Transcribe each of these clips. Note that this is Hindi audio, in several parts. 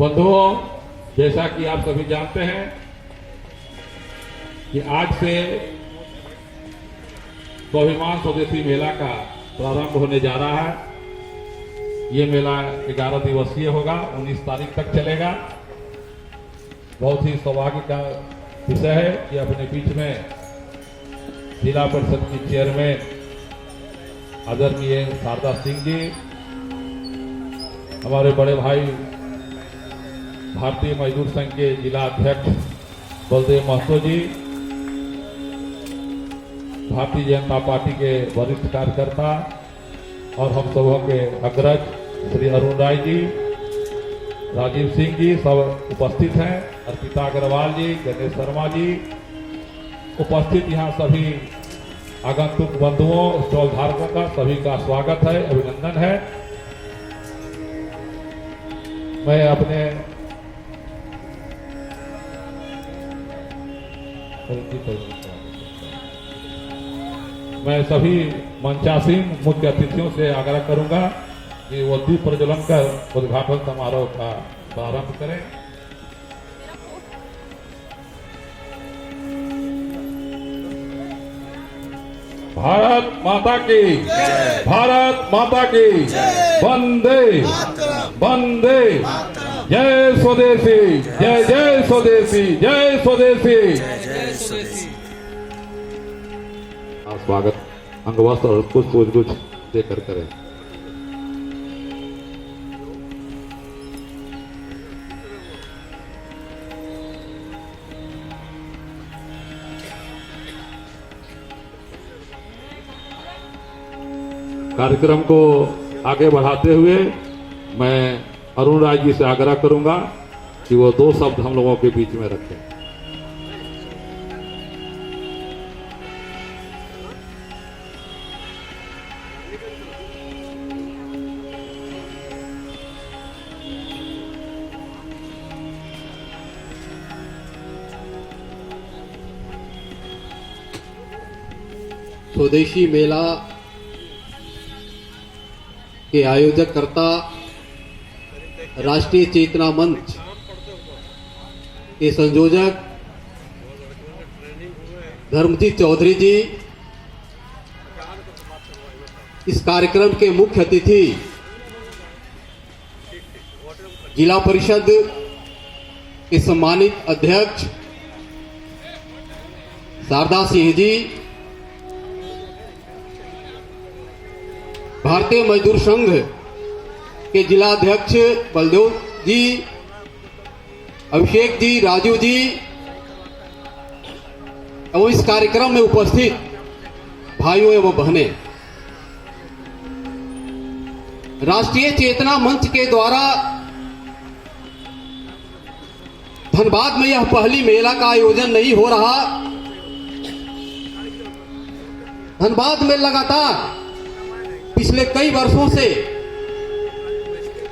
बंधुओं, जैसा कि आप सभी जानते हैं कि आज से स्वाभिमान स्वदेशी मेला का प्रारंभ होने जा रहा है। ये मेला 11 दिवसीय होगा, 19 तारीख तक चलेगा। बहुत ही सौभाग्य का विषय है कि अपने बीच में जिला परिषद की चेयरमैन आदरणीय शारदा सिंह जी, हमारे बड़े भाई भारतीय मजदूर संघ के जिला अध्यक्ष बलदेव महतो जी, भारतीय जनता पार्टी के वरिष्ठ कार्यकर्ता और हम सबों के अग्रज श्री अरुण राय जी, राजीव सिंह जी सब उपस्थित हैं। अर्पिता अग्रवाल जी, गणेश शर्मा जी उपस्थित। यहाँ सभी आगंतुक बंधुओं, स्टॉल धारकों का सभी का स्वागत है, अभिनंदन है। मैं सभी मंचासीन मुख्य अतिथियों से आग्रह करूंगा कि वो दीप प्रज्वलन कर उद्घाटन समारोह का प्रारंभ करें। भारत माता की, भारत माता की, वंदे वंदे, जय स्वदेशी, जय जय स्वदेशी, जय स्वदेशी। स्वागत अंगवस्त्र और पुष्प देकर करें। कार्यक्रम को आगे बढ़ाते हुए मैं अरुण राय जी से आग्रह करूंगा कि वो 2 शब्द हम लोगों के बीच में रखें। स्वदेशी मेला के आयोजक करता राष्ट्रीय चेतना मंच के संयोजक धर्मजीत चौधरी जी, इस कार्यक्रम के मुख्य अतिथि जिला परिषद के सम्मानित अध्यक्ष शारदा सिंह जी, भारतीय मजदूर संघ के जिला अध्यक्ष बलदेव जी, अभिषेक जी, राजू जी एवं इस कार्यक्रम में उपस्थित भाइयों एवं बहनें, राष्ट्रीय चेतना मंच के द्वारा धनबाद में यह पहली मेला का आयोजन नहीं हो रहा। धनबाद में लगातार पिछले कई वर्षों से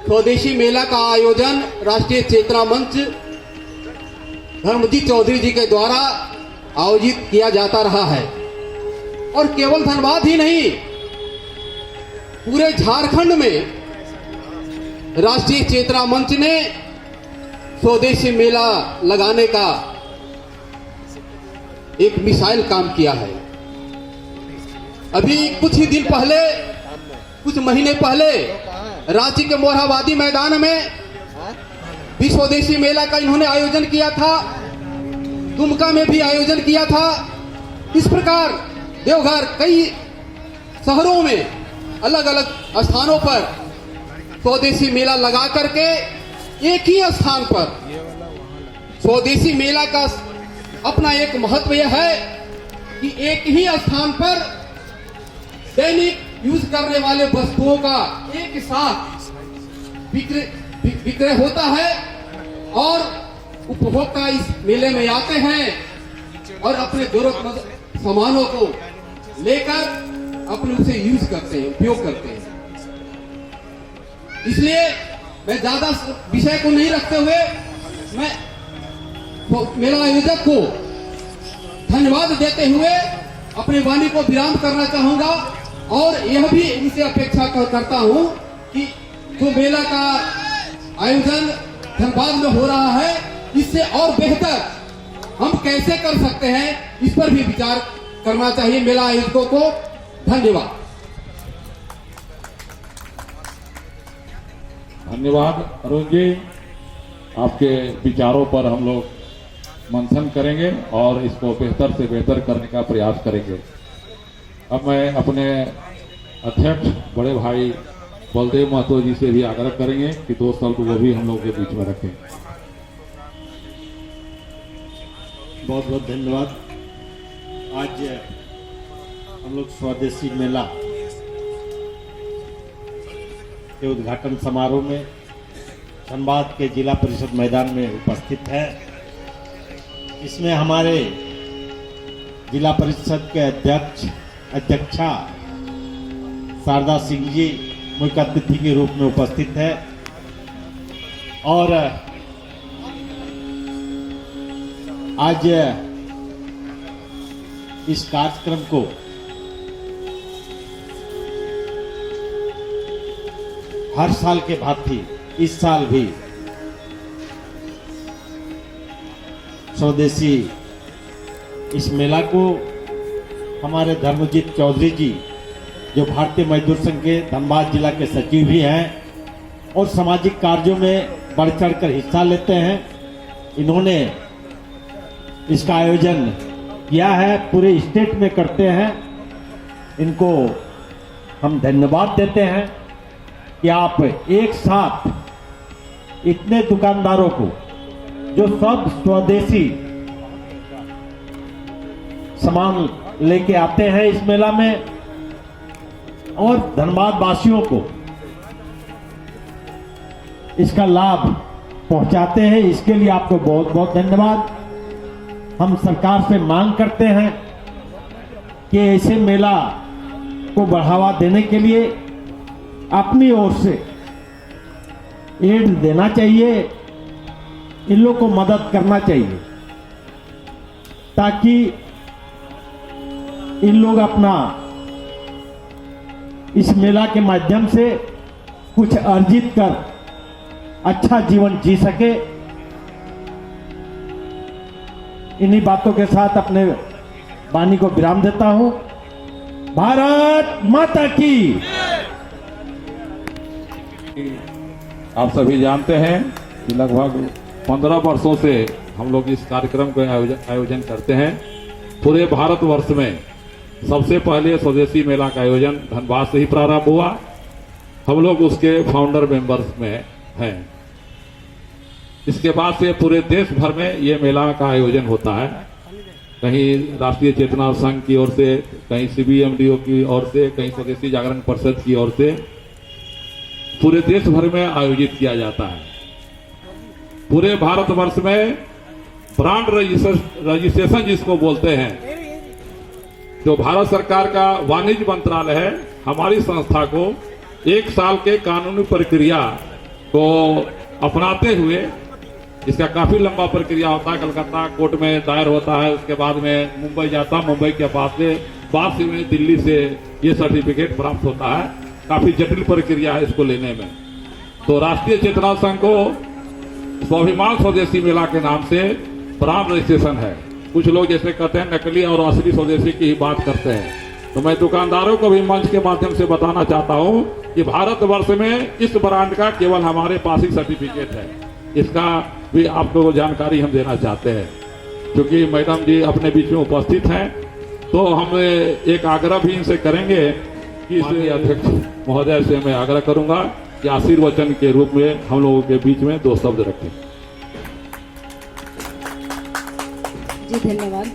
स्वदेशी मेला का आयोजन राष्ट्रीय चेतना मंच धर्मजीत चौधरी जी के द्वारा आयोजित किया जाता रहा है। और केवल धनबाद ही नहीं, पूरे झारखंड में राष्ट्रीय चेतना मंच ने स्वदेशी मेला लगाने का एक मिसाइल काम किया है। अभी कुछ ही दिन पहले, कुछ महीने पहले रांची के मोरहाबादी मैदान में भी स्वदेशी मेला का इन्होंने आयोजन किया था। दुमका में भी आयोजन किया था। इस प्रकार देवघर कई शहरों में अलग अलग स्थानों पर स्वदेशी मेला लगा करके एक ही स्थान पर स्वदेशी मेला का अपना एक महत्व यह है कि एक ही स्थान पर दैनिक यूज करने वाले वस्तुओं का एक साथ विक्रय होता है और उपभोक्ता इस मेले में आते हैं और अपने जरूरतमंद सामानों को लेकर अपने उसे यूज करते हैं, उपयोग करते हैं। इसलिए मैं ज्यादा विषय को नहीं रखते हुए मैं मेला आयोजक को धन्यवाद देते हुए अपनी वाणी को विराम करना चाहूंगा और यह भी इनसे अपेक्षा करता हूं कि जो मेला का आयोजन धनबाद में हो रहा है, इससे और बेहतर हम कैसे कर सकते हैं, इस पर भी विचार करना चाहिए मेला आयोजकों को। धन्यवाद। धन्यवाद अरुण जी, आपके विचारों पर हम लोग मंथन करेंगे और इसको बेहतर से बेहतर करने का प्रयास करेंगे। अब मैं अपने अध्यक्ष बड़े भाई बलदेव महतो जी से भी आग्रह करेंगे कि 2 शब्द वो भी हम लोग के बीच में रखें। बहुत बहुत धन्यवाद। आज हम लोग स्वदेशी मेला के उद्घाटन समारोह में धनबाद के जिला परिषद मैदान में उपस्थित है। इसमें हमारे जिला परिषद के अध्यक्षा शारदा सिंह जी मुख्य अतिथि के रूप में उपस्थित है और आज इस कार्यक्रम को हर साल के भांति इस साल भी स्वदेशी इस मेला को हमारे धर्मजीत चौधरी जी, जो भारतीय मजदूर संघ के धनबाद जिला के सचिव भी हैं और सामाजिक कार्यों में बढ़ चढ़कर हिस्सा लेते हैं, इन्होंने इसका आयोजन किया है, पूरे स्टेट में करते हैं। इनको हम धन्यवाद देते हैं कि आप एक साथ इतने दुकानदारों को जो सब स्वदेशी सामान लेके आते हैं इस मेला में और धनबाद वासियों को इसका लाभ पहुंचाते हैं, इसके लिए आपको बहुत बहुत धन्यवाद। हम सरकार से मांग करते हैं कि ऐसे मेला को बढ़ावा देने के लिए अपनी ओर से एड देना चाहिए, इन लोगों को मदद करना चाहिए ताकि इन लोग अपना इस मेला के माध्यम से कुछ अर्जित कर अच्छा जीवन जी सके। इन्हीं बातों के साथ अपने वाणी को विराम देता हूं। भारत माता की। आप सभी जानते हैं कि लगभग 15 वर्षों से हम लोग इस कार्यक्रम का आयोजन करते हैं। पूरे भारतवर्ष में सबसे पहले स्वदेशी मेला का आयोजन धनबाद से ही प्रारंभ हुआ। हम लोग उसके फाउंडर मेंबर्स में हैं। इसके बाद से पूरे देश भर में ये मेला का आयोजन होता है, कहीं राष्ट्रीय चेतना संघ की ओर से, कहीं CBMDO की ओर से, कहीं स्वदेशी जागरण परिषद की ओर से पूरे देश भर में आयोजित किया जाता है। पूरे भारतवर्ष में ब्रांड रजिस्ट्रेशन जिसको बोलते हैं, जो भारत सरकार का वाणिज्य मंत्रालय है, हमारी संस्था को 1 साल के कानूनी प्रक्रिया को अपनाते हुए, इसका काफी लंबा प्रक्रिया होता है, कलकत्ता कोर्ट में दायर होता है, उसके बाद में मुंबई जाता, मुंबई के बाद से में दिल्ली से ये सर्टिफिकेट प्राप्त होता है। काफी जटिल प्रक्रिया है इसको लेने में। तो राष्ट्रीय चेतना संघ को स्वाभिमान स्वदेशी मेला के नाम से ब्रांड रजिस्ट्रेशन है। कुछ लोग जैसे कहते हैं नकली और असली स्वदेशी की ही बात करते हैं, तो मैं दुकानदारों को भी मंच के माध्यम से बताना चाहता हूं कि भारतवर्ष में इस ब्रांड का केवल हमारे पास ही सर्टिफिकेट है। इसका भी आपको जानकारी हम देना चाहते हैं। क्योंकि मैडम जी अपने बीच में उपस्थित हैं, तो हम एक आग्रह भी इनसे करेंगे कि इस अध्यक्ष महोदय से मैं आग्रह करूंगा कि आशीर्वचन के रूप में हम लोगों के बीच में 2 शब्द रखें। जी धन्यवाद।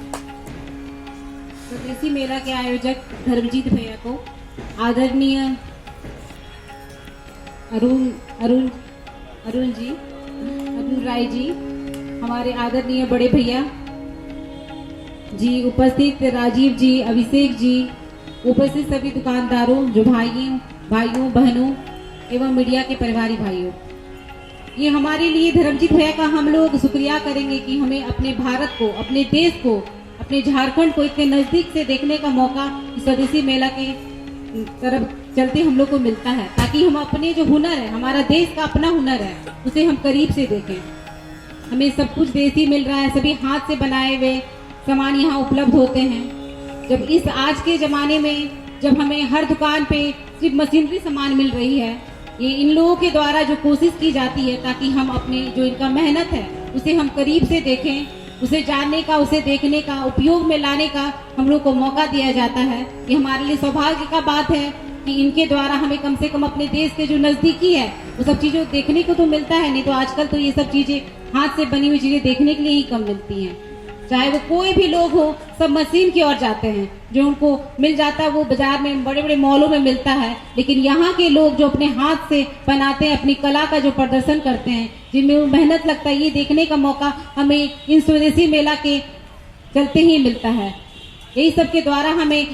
स्वदेशी मेला के आयोजक धर्मजीत भैया को, आदरणीय अरुण राय जी, हमारे आदरणीय बड़े भैया जी, उपस्थित राजीव जी, अभिषेक जी, उपस्थित सभी दुकानदारों, जो भाइयों बहनों एवं मीडिया के परिवारी भाइयों, ये हमारे लिए धर्मजीत भैया का हम लोग शुक्रिया करेंगे कि हमें अपने भारत को, अपने देश को, अपने झारखंड को इतने नजदीक से देखने का मौका स्वदेशी मेला के तरफ चलते हम लोग को मिलता है, ताकि हम अपने जो हुनर है, हमारा देश का अपना हुनर है, उसे हम करीब से देखें। हमें सब कुछ देसी मिल रहा है, सभी हाथ से बनाए हुए सामान यहाँ उपलब्ध होते हैं। जब इस आज के ज़माने में जब हमें हर दुकान पे सिर्फ मशीनरी सामान मिल रही है, ये इन लोगों के द्वारा जो कोशिश की जाती है ताकि हम अपने जो इनका मेहनत है उसे हम करीब से देखें, उसे जानने का, उसे देखने का, उपयोग में लाने का हम लोग को मौका दिया जाता है। ये हमारे लिए सौभाग्य का बात है कि इनके द्वारा हमें कम से कम अपने देश के जो नज़दीकी है वो सब चीज़ों देखने को तो मिलता है, नहीं तो आजकल तो ये सब चीज़ें हाथ से बनी हुई चीज़ें देखने के लिए ही कम मिलती हैं। चाहे वो कोई भी लोग हो, सब मशीन की ओर जाते हैं। जो उनको मिल जाता है वो बाजार में बड़े बड़े मॉलों में मिलता है, लेकिन यहाँ के लोग जो अपने हाथ से बनाते हैं, अपनी कला का जो प्रदर्शन करते हैं, जिनमें वो मेहनत लगता है, ये देखने का मौका हमें इन स्वदेशी मेला के चलते ही मिलता है। यही सब के द्वारा हमें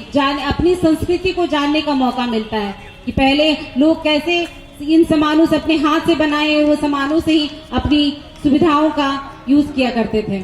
अपनी संस्कृति को जानने का मौका मिलता है कि पहले लोग कैसे इन सामानों से, अपने हाथ से बनाए हुए सामानों से ही अपनी सुविधाओं का यूज किया करते थे।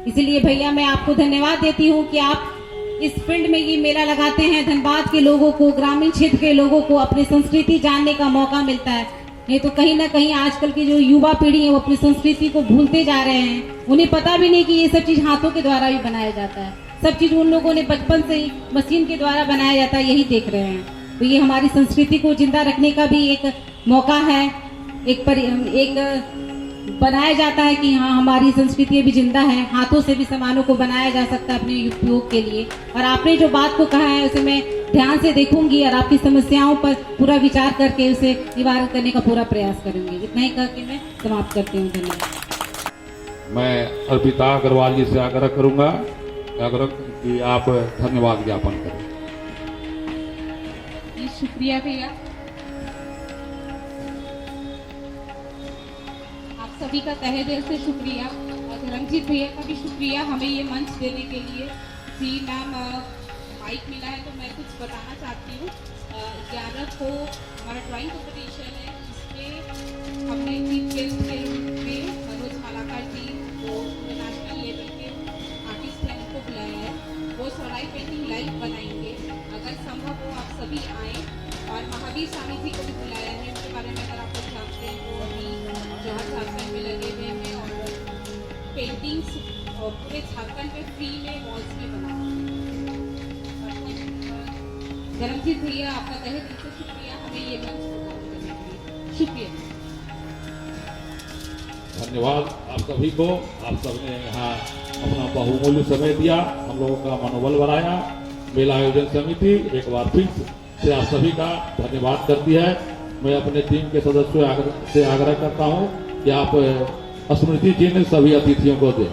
इसीलिए भैया मैं आपको धन्यवाद देती हूँ कि आप इस फील्ड में ये मेला लगाते हैं। धनबाद के लोगों को, ग्रामीण क्षेत्र के लोगों को अपनी संस्कृति जानने का मौका मिलता है। नहीं तो कहीं ना कहीं आजकल की जो युवा पीढ़ी है वो अपनी संस्कृति को भूलते जा रहे हैं। उन्हें पता भी नहीं कि ये सब चीज हाथों के द्वारा भी बनाया जाता है। सब चीज उन लोगों ने बचपन से ही मशीन के द्वारा बनाया जाता है, यही देख रहे हैं। तो ये हमारी संस्कृति को जिंदा रखने का भी एक मौका है, एक बनाया जाता है कि हाँ हमारी संस्कृति भी जिंदा है, हाथों से भी सामानों को बनाया जा सकता है अपने उपयोग के लिए। और आपने जो बात को कहा है उसे मैं ध्यान से देखूंगी और आपकी समस्याओं पर पूरा विचार करके उसे निवारण करने का पूरा प्रयास करूंगी। इतना ही करके मैं समाप्त करती हूँ। धन्यवाद। मैं अर्पिता अग्रवाल जी से आग्रह करूंगा कि आप धन्यवाद ज्ञापन करें। शुक्रिया भैया, आप सभी का तहे दिल से शुक्रिया। और धर्मजीत भैया का भी शुक्रिया हमें ये मंच देने के लिए। जी मैम, माइक मिला है तो मैं कुछ बताना चाहती हूँ। 11 को हमारा ड्राइंग कॉम्पिटिशन है, जिसमें हमने चीफ गेस्ट के रूप में मनोज मालाकर जी, जो नेशनल लेवल के आर्टिस्ट हैं, उनको बुलाया है। वो सराय पेंटिंग लाइव बनाएंगे। अगर संभव हो आप सभी आएँ। और महावीर स्वामी जी को भी बुलाया है, उनके बारे में अगर आप लोग जानते हैं वो अभी जहाँ झारखंड में लगे हुए हैं और पेंटिंग्स पूरे झारखंड में फ्री में वॉल्स में बना। धर्मजीत भैया, आपका तहे दिल से शुक्रिया हमें ये मंच प्रदान करने के लिए। शुक्रिया, धन्यवाद आप सभी को। आप सबने यहाँ अपना बहुमूल्य समय दिया, हम लोगों का मनोबल बढ़ाया। मेला आयोजन समिति एक बार फिर से आप सभी का धन्यवाद करती है। मैं अपने टीम के सदस्यों से आग्रह करता हूँ कि आप स्मृति चिन्ह सभी अतिथियों को दें।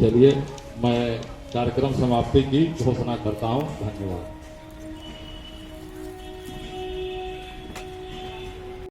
चलिए मैं कार्यक्रम समाप्ति की घोषणा करता हूँ। धन्यवाद।